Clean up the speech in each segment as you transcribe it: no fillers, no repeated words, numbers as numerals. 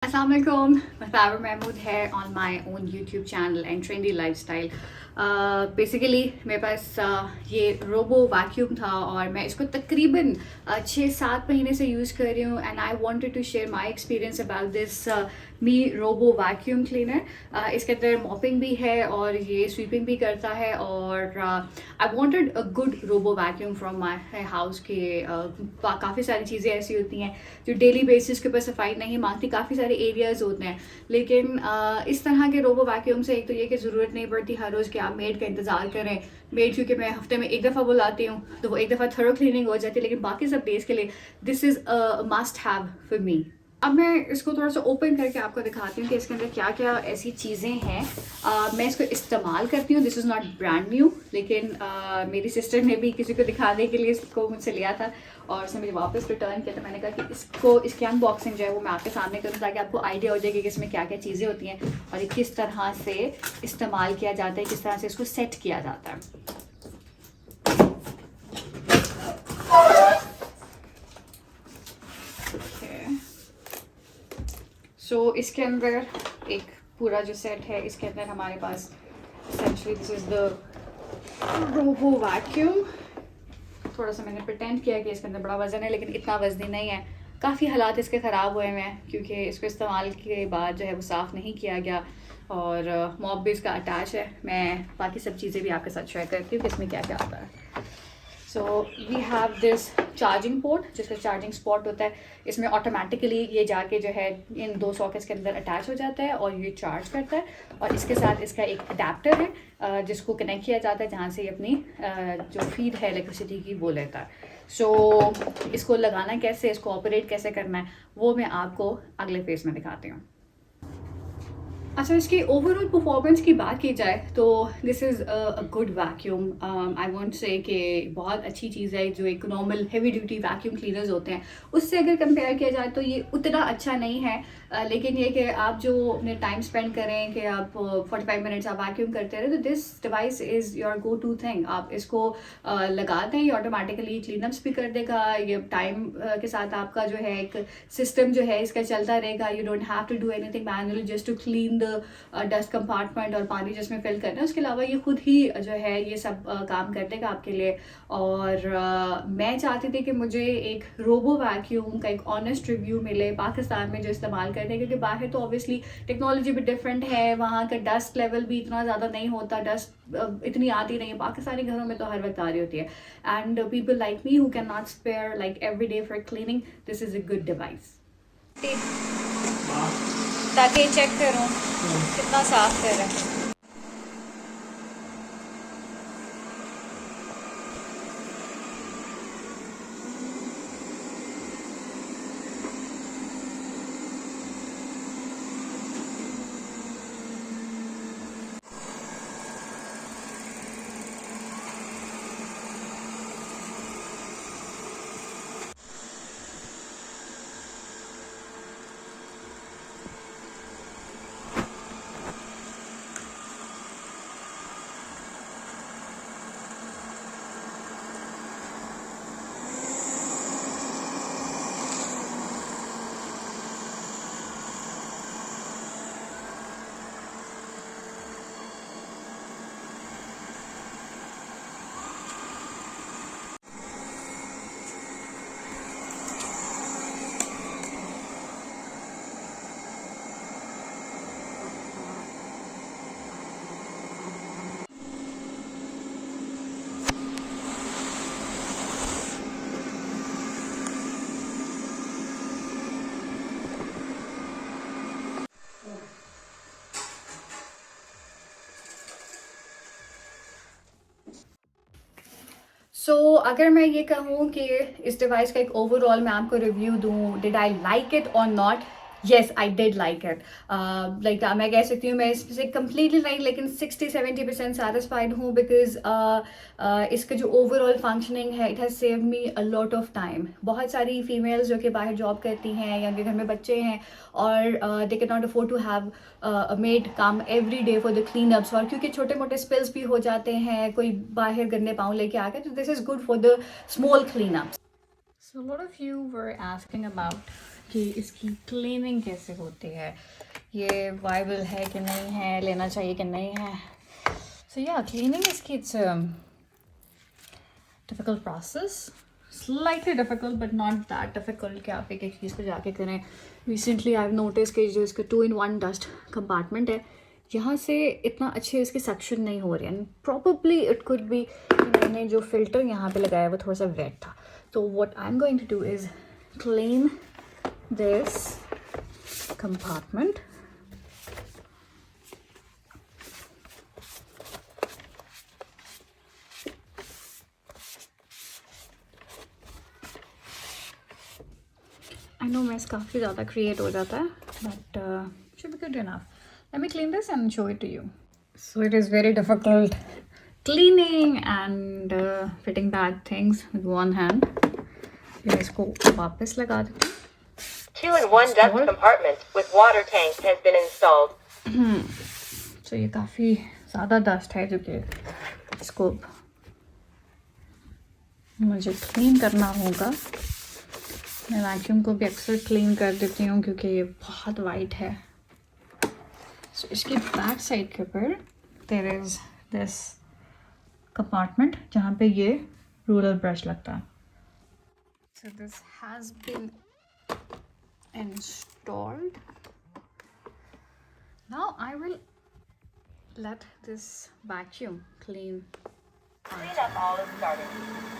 Assalamualaikum, Mathara Mahmood here on my own YouTube channel and Trendy Lifestyle. Basically मेरे पास ये robo vacuum था और मैं इसको तकरीबन 6-7 महीने से यूज़ कर रही हूँ and I wanted to share my experience about this Mi robo vacuum cleaner. इसके अंदर मॉपिंग भी है और ये स्वीपिंग भी करता है और I wanted a good robo vacuum from my house के काफ़ी सारी चीज़ें ऐसी होती हैं जो डेली बेसिस के ऊपर सफाई नहीं मांगती, काफ़ी सारे एरियाज़ होते हैं, लेकिन इस तरह के रोबो वैक्यूम से एक तो ये कि ज़रूरत नहीं पड़ती हर रोज़ कि आप मेड का इंतज़ार करें। मेड क्योंकि मैं हफ्ते में एक दफ़ा बुलाती हूँ तो वो एक दफ़ा थरो क्लीनिंग हो जाती है, लेकिन बाकी सब डेज़ के लिए this is a must have for me. अब मैं इसको थोड़ा सा ओपन करके आपको दिखाती हूँ कि इसके अंदर क्या क्या ऐसी चीज़ें हैं। मैं इसको इस्तेमाल करती हूँ, this is not brand new, लेकिन मेरी सिस्टर ने भी किसी को दिखाने के लिए इसको मुझसे लिया था और उसने मुझे वापस रिटर्न किया, तो मैंने कहा कि इसकी अनबॉक्सिंग जो है वो मैं आपके सामने करूँ ताकि आपको आइडिया हो जाए कि इसमें क्या क्या चीज़ें होती हैं और ये किस तरह से इस्तेमाल किया जाता है, किस तरह से इसको सेट किया जाता है। सो इसके अंदर एक पूरा जो सेट है, इसके अंदर हमारे पास essentially this is the robo vacuum. थोड़ा सा मैंने प्रिटेंड किया कि इसके अंदर बड़ा वज़न है, लेकिन इतना वज़नी नहीं है। काफ़ी हालात इसके ख़राब हुए हैं क्योंकि इसको इस्तेमाल के बाद जो है वो साफ़ नहीं किया गया और मॉप भी इसका अटैच है। मैं बाकी सब चीज़ें भी आपके साथ शेयर करती हूँ कि इसमें क्या क्या आता है। So we have this charging port जिसका चार्जिंग स्पॉट होता है, इसमें ऑटोमेटिकली ये जाके जो है इन दो सॉकेट्स के अंदर अटैच हो जाता है और ये चार्ज करता है और इसके साथ इसका एक अडेप्टर है जिसको कनेक्ट किया जाता है जहाँ से ये अपनी जो फीड है इलेक्ट्रिसिटी की वो लेता है। सो इसको लगाना कैसे, इसको ऑपरेट कैसे करना है वो मैं आपको अगले फेज में दिखाती हूँ। अच्छा, इसकी ओवरऑल परफॉर्मेंस की बात की जाए तो this is a good vacuum. I want say कि बहुत अच्छी चीज़ है। जो एक normal heavy duty vacuum cleaners होते हैं उससे अगर कंपेयर किया जाए तो ये उतना अच्छा नहीं है, लेकिन ये कि आप जो अपने टाइम स्पेंड करें कि आप 45 मिनट्स आप वैक्यूम करते रहे तो this device is your go to thing. आप इसको लगा दें, ये ऑटोमेटिकली क्लीनअप्स भी कर देगा। ये टाइम के साथ आपका जो है एक सिस्टम जो है इसका चलता रहेगा। You don't have to do anything manually just to clean the dust compartment और पानी जिसमें फिल करना है। उसके अलावा ये खुद ही जो है ये सब काम कर देगा आपके लिए। और मैं चाहती थी कि मुझे एक रोबो वैक्यूम का एक ऑनेस्ट रिव्यू मिले पाकिस्तान में जो इस्तेमाल करते हैं, क्योंकि बाहर तो ऑब्वियसली टेक्नोलॉजी भी डिफरेंट है, वहाँ का डस्ट लेवल भी इतना ज़्यादा नहीं होता, डस्ट इतनी आती नहीं है। पाकिस्तानी घरों में तो हर वक्त आ रही होती है and people like me who can not spare like every day for cleaning, this is a good device. ताकि चेक करूँ कितना साफ कर रहा है। अगर मैं ये कहूँ कि इस डिवाइस का एक ओवरऑल मैं आपको रिव्यू दूँ, डिड आई लाइक इट और not, yes I did like it. Like मैं कह सकती हूँ मैं इससे कम्प्लीटली नहीं लेकिन 60-70% सेटिस्फाइड हूँ बिकॉज इसका जो ओवरऑल फंक्शनिंग है it has save me a lot of time. बहुत सारी फीमेल्स जो कि बाहर जॉब करती हैं या उनके घर में बच्चे हैं और they can not afford to have a maid come every day for the clean ups, और क्योंकि छोटे मोटे स्पिल्स भी हो जाते हैं, कोई बाहर गंदे पाँव लेके आ गए, तो this is good for the small cleanups. So a lot of you were asking about कि इसकी क्लीनिंग कैसे होती है, ये वाइबल है कि नहीं है, लेना चाहिए कि नहीं है. सो या क्लीनिंग इसकी it's difficult process, slightly difficult but not that difficult कि आप एक एक चीज़ को जाके करें. रिसेंटली आई हैव नोटिस कि जो इसका 2-in-1 डस्ट कंपार्टमेंट है, यहाँ से इतना अच्छे इसके सक्शन नहीं हो रहे हैं. प्रॉबली इट कुड बी मैंने जो फ़िल्टर यहाँ पे लगाया वो थोड़ा सा वेट था. तो what I am going to do is clean this compartment. I know mess काफ़ी ज़्यादा क्रिएट हो जाता है, but should be good enough. Let me clean this and show it to you. So it is very difficult cleaning and fitting back things with one hand. मैं इसको वापस लगा देती हूँ. 2-in-1 dust compartment with water tank has been installed. So ये काफ़ी ज़्यादा dust है जो कि इसको मुझे क्लीन करना होगा. मैं वैक्यूम को भी अक्सर क्लीन कर देती हूँ क्योंकि ये बहुत वाइट है. So, इसकी बैक साइड के ऊपर देयर इज दिस कंपार्टमेंट जहाँ पे ये रूलर ब्रश लगता है. So this has been installed. Now I will let this vacuum clean. Cleanup all is started.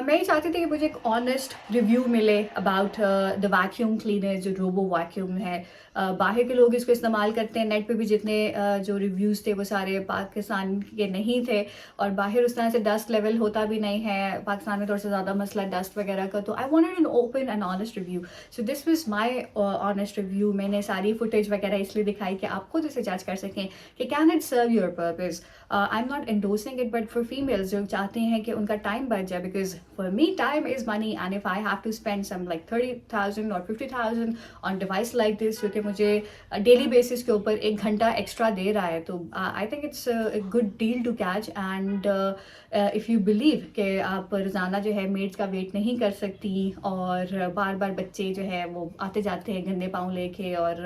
मैं ये चाहती थी कि मुझे एक ऑनेस्ट रिव्यू मिले अबाउट द वैक्यूम क्लीनर जो रोबो वैक्यूम है. बाहर के लोग इसको इस्तेमाल करते हैं. नेट पे भी जितने जो रिव्यूज़ थे वो सारे पाकिस्तान के नहीं थे और बाहर उस तरह से डस्ट लेवल होता भी नहीं है. पाकिस्तान में थोड़ा सा ज़्यादा मसला डस्ट वगैरह का. तो I wanted an open and honest review. So this was my honest review. मैंने सारी फुटेज वगैरह इसलिए दिखाई कि आप खुद इसे जज कर सकें कि can it serve your purpose. I am not endorsing it but for females जो चाहते हैं कि उनका टाइम बच जाए, because for me time is money and if I have to spend some like 30,000 or 50,000 on device like this जो कि मुझे डेली बेसिस के ऊपर 1 घंटा एक्स्ट्रा दे रहा है, तो I think it's a good deal to catch. And if you believe कि आप रोज़ाना जो है मेड्स का वेट नहीं कर सकती और बार बार बच्चे जो है वो आते जाते हैं गंदे पाँव लेके और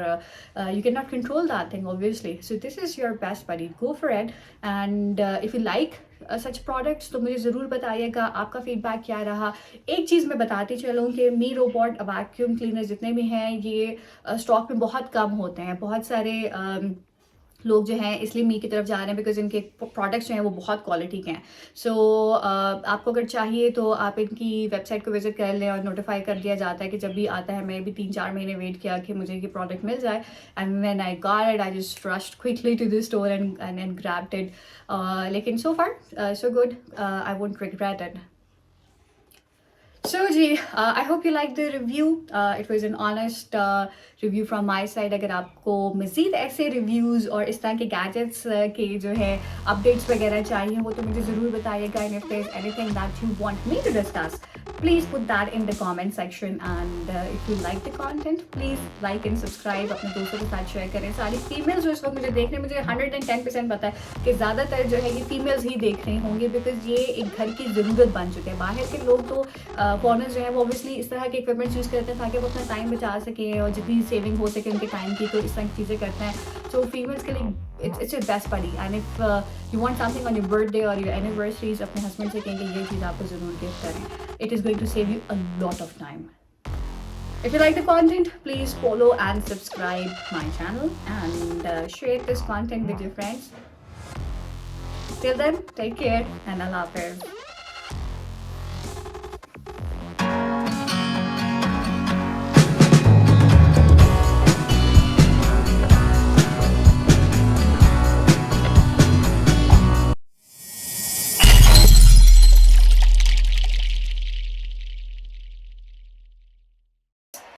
you can not control that thing obviously. So this is your best buddy. Go for it. And if you like such products तो मुझे ज़रूर बताइएगा आपका फीडबैक क्या रहा. एक चीज़ मैं बताती चलूँ कि मी रोबोट वैक्यूम क्लीनर जितने भी हैं ये स्टॉक में बहुत कम होते हैं. बहुत सारे लोग जो हैं इसलिए मी की तरफ जा रहे हैं बिकॉज इनके प्रोडक्ट्स जो हैं वो बहुत क्वालिटी के हैं. सो आपको अगर चाहिए तो आप इनकी वेबसाइट को विजिट कर लें और नोटिफाई कर दिया जाता है कि जब भी आता है. मैं भी 3-4 महीने वेट किया कि मुझे ये प्रोडक्ट मिल जाए and when I got it I just rushed quickly to this store and grabbed it. लेकिन so far so good. I won't regret it. So जी, I hope you liked the review. It was an honest review from my side. अगर आपको मज़ीद ऐसे reviews और इस तरह के gadgets के जो है updates वगैरह चाहिए हो तो मुझे ज़रूर बताइएगा. And if there's anything that you want me to discuss, please put that in the comment section. And if you like the content, please like and subscribe. अपने दोस्तों के साथ share करें. सारी females जो इस वक्त मुझे देख रहे हैं, मुझे 110% पता है कि ज़्यादातर जो है ये females ही देख रहे होंगे बिकॉज ये एक घर की ज़रूरत बन चुके हैं. बाहर के लोग तो फॉरनर्स जो है वो ऑब्वियसली इस तरह के इक्विपमेंट्स यूज़ करते हैं ताकि वो अपना टाइम बचा सकें और जितनी सेविंग हो सके उनके टाइम की, तो इस तरह की चीज़ें करते हैं. सो फीमेल्स के लिए it's your best buddy. And if you want something on your birthday और योर एनिवर्सरीज अपने हस्बैंड से कहेंगे ये चीज़ आपको ज़रूर गिफ्ट करें. It is going to save you a lot of time. If you like the content, please follow and subscribe my channel and share this content with your friends. Till then, take care and Allah Hafiz.